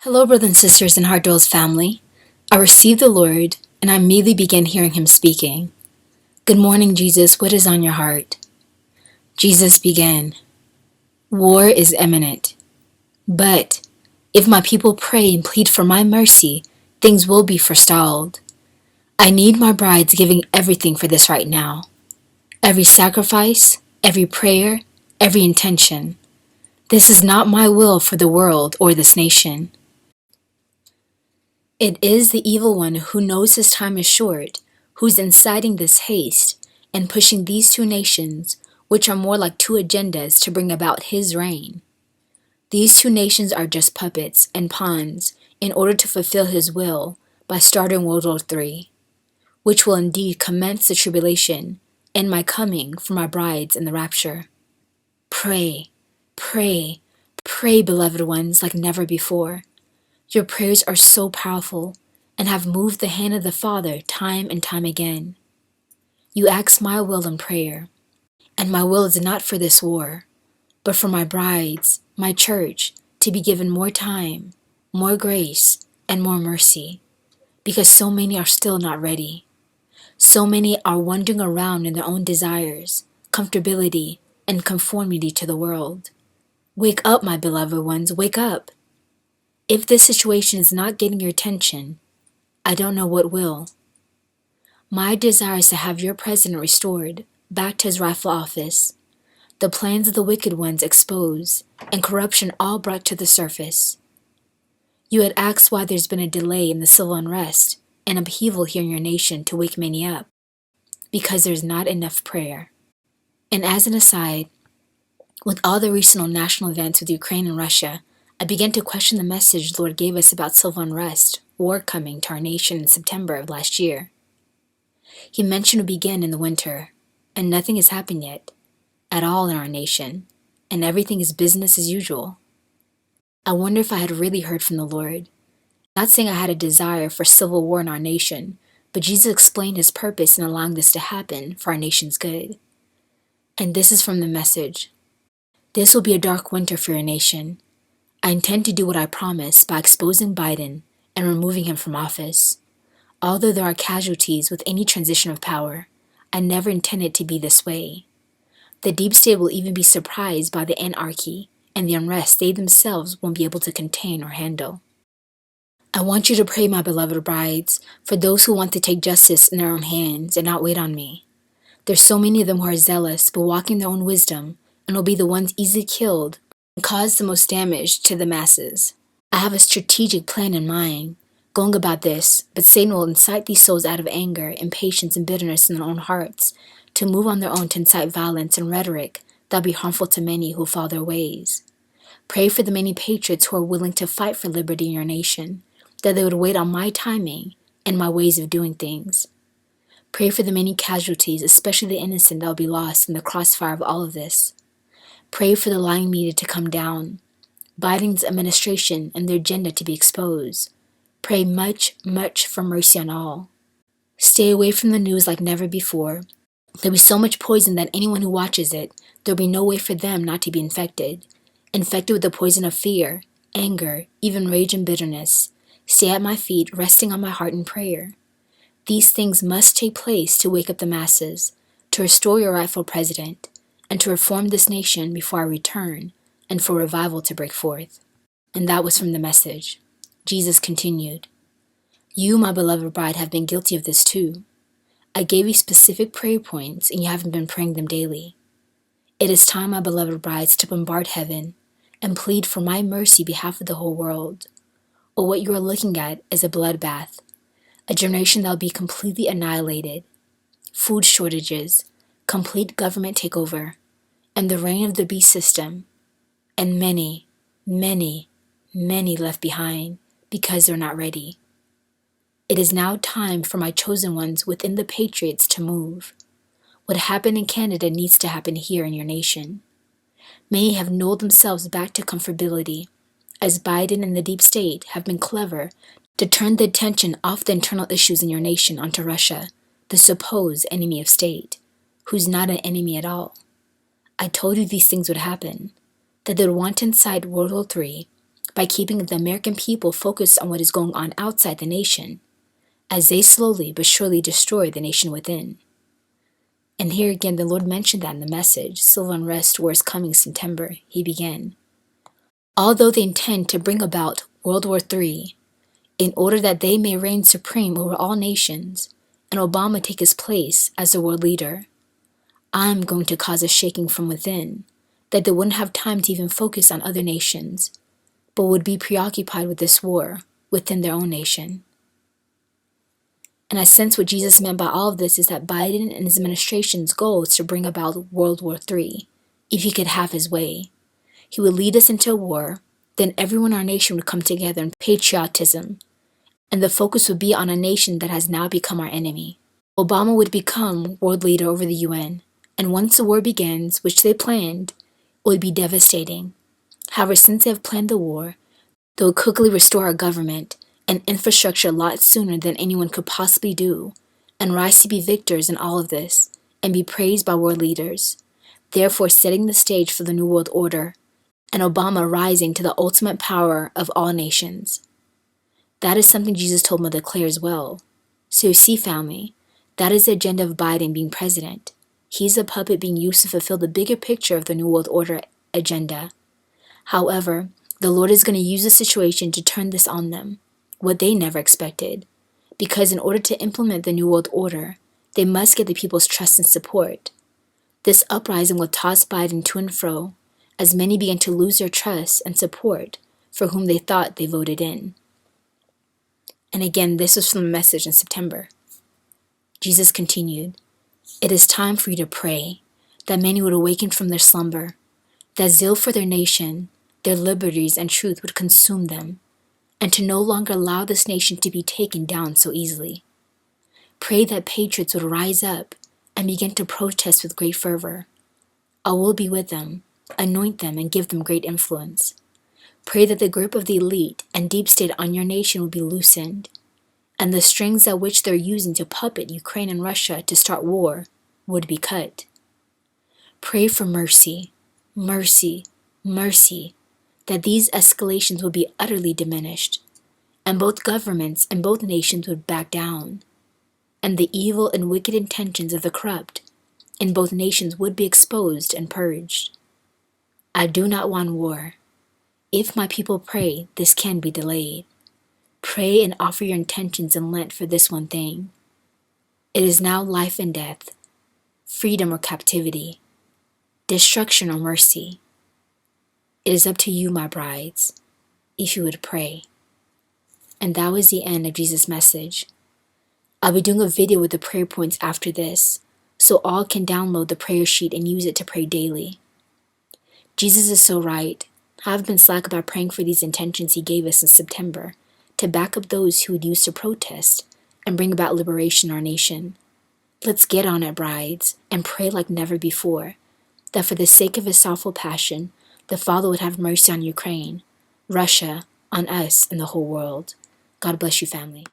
Hello, brothers and sisters in Heart Dwells family. I received the Lord, and I immediately began hearing him speaking. Good morning, Jesus. What is on your heart? Jesus began, War is imminent. But if my people pray and plead for my mercy, things will be forestalled. I need my brides giving everything for this right now. Every sacrifice, every prayer, every intention. This is not my will for the world or this nation. It is the evil one who knows his time is short, who's inciting this haste and pushing these two nations, which are more like two agendas to bring about his reign. These two nations are just puppets and pawns in order to fulfill his will by starting WWIII, which will indeed commence the tribulation and my coming for my brides in the rapture. Pray, pray, pray, beloved ones, like never before. Your prayers are so powerful and have moved the hand of the Father time and time again. You ask my will in prayer, and my will is not for this war, but for my brides, my church, to be given more time, more grace, and more mercy, because so many are still not ready. So many are wandering around in their own desires, comfortability, and conformity to the world. Wake up, my beloved ones, wake up. If this situation is not getting your attention, I don't know what will. My desire is to have your president restored back to his rightful office, the plans of the wicked ones exposed, and corruption all brought to the surface. You had asked why there's been a delay in the civil unrest and upheaval here in your nation to wake many up, because there's not enough prayer. And as an aside, with all the recent national events with Ukraine and Russia, I began to question the message the Lord gave us about civil unrest, war coming to our nation in September of last year. He mentioned it would begin in the winter, and nothing has happened yet, at all in our nation, and everything is business as usual. I wonder if I had really heard from the Lord. Not saying I had a desire for civil war in our nation, but Jesus explained his purpose in allowing this to happen for our nation's good. And this is from the message. This will be a dark winter for your nation. I intend to do what I promised by exposing Biden and removing him from office. Although there are casualties with any transition of power, I never intended it to be this way. The deep state will even be surprised by the anarchy and the unrest they themselves won't be able to contain or handle. I want you to pray, my beloved brides, for those who want to take justice in their own hands and not wait on me. There's so many of them who are zealous but walking their own wisdom and will be the ones easily killed and cause the most damage to the masses. I have a strategic plan in mind, going about this, but Satan will incite these souls out of anger, impatience, and bitterness in their own hearts to move on their own to incite violence and rhetoric that will be harmful to many who follow their ways. Pray for the many patriots who are willing to fight for liberty in your nation, that they would wait on my timing and my ways of doing things. Pray for the many casualties, especially the innocent that will be lost in the crossfire of all of this. Pray for the lying media to come down, Biden's administration and their agenda to be exposed. Pray much, much for mercy on all. Stay away from the news like never before. There'll be so much poison that anyone who watches it, there'll be no way for them not to be infected. Infected with the poison of fear, anger, even rage and bitterness. Stay at my feet, resting on my heart in prayer. These things must take place to wake up the masses, to restore your rightful president, and to reform this nation before I return, and for revival to break forth. And that was from the message. Jesus continued, You, my beloved bride, have been guilty of this too. I gave you specific prayer points, and you haven't been praying them daily. It is time, my beloved brides, to bombard heaven and plead for my mercy behalf of the whole world. Or what you are looking at is a bloodbath, a generation that will be completely annihilated, food shortages, complete government takeover, and the reign of the beast system, and many, many, many left behind because they're not ready. It is now time for my chosen ones within the patriots to move. What happened in Canada needs to happen here in your nation. Many have knolled themselves back to comfortability, as Biden and the deep state have been clever to turn the attention off the internal issues in your nation onto Russia, the supposed enemy of state, who's not an enemy at all. I told you these things would happen, that they would want to incite WWIII by keeping the American people focused on what is going on outside the nation, as they slowly but surely destroy the nation within. And here again, the Lord mentioned that in the message, Civil Unrest, War is Coming, September, He began. Although they intend to bring about World War III, in order that they may reign supreme over all nations, and Obama take his place as the world leader, I'm going to cause a shaking from within, that they wouldn't have time to even focus on other nations, but would be preoccupied with this war within their own nation. And I sense what Jesus meant by all of this is that Biden and his administration's goal is to bring about World War III, if he could have his way. He would lead us into a war, then everyone in our nation would come together in patriotism, and the focus would be on a nation that has now become our enemy. Obama would become world leader over the UN, and once the war begins, which they planned, it would be devastating. However, since they have planned the war, they will quickly restore our government and infrastructure a lot sooner than anyone could possibly do, and rise to be victors in all of this, and be praised by world leaders, therefore setting the stage for the New World Order, and Obama rising to the ultimate power of all nations. That is something Jesus told me to declare as well. So you see, family, that is the agenda of Biden being president. He's a puppet being used to fulfill the bigger picture of the New World Order agenda. However, the Lord is going to use the situation to turn this on them, what they never expected. Because in order to implement the New World Order, they must get the people's trust and support. This uprising will toss Biden to and fro, as many began to lose their trust and support for whom they thought they voted in. And again, this was from the message in September. Jesus continued, "It is time for you to pray, that many would awaken from their slumber, that zeal for their nation, their liberties and truth would consume them, and to no longer allow this nation to be taken down so easily. Pray that patriots would rise up and begin to protest with great fervor. I will be with them, anoint them, and give them great influence. Pray that the grip of the elite and deep state on your nation will be loosened, and the strings at which they're using to puppet Ukraine and Russia to start war would be cut. Pray for mercy, mercy, mercy, that these escalations would be utterly diminished, and both governments and both nations would back down, and the evil and wicked intentions of the corrupt in both nations would be exposed and purged. I do not want war. If my people pray, this can be delayed. Pray and offer your intentions in Lent for this one thing. It is now life and death, freedom or captivity, destruction or mercy. It is up to you, my brides, if you would pray." And that was the end of Jesus' message. I'll be doing a video with the prayer points after this, so all can download the prayer sheet and use it to pray daily. Jesus is so right. I have been slack about praying for these intentions He gave us in September to back up those who would use to protest and bring about liberation in our nation. Let's get on it, brides, and pray like never before, that for the sake of His sorrowful passion, the Father would have mercy on Ukraine, Russia, on us, and the whole world. God bless you, family.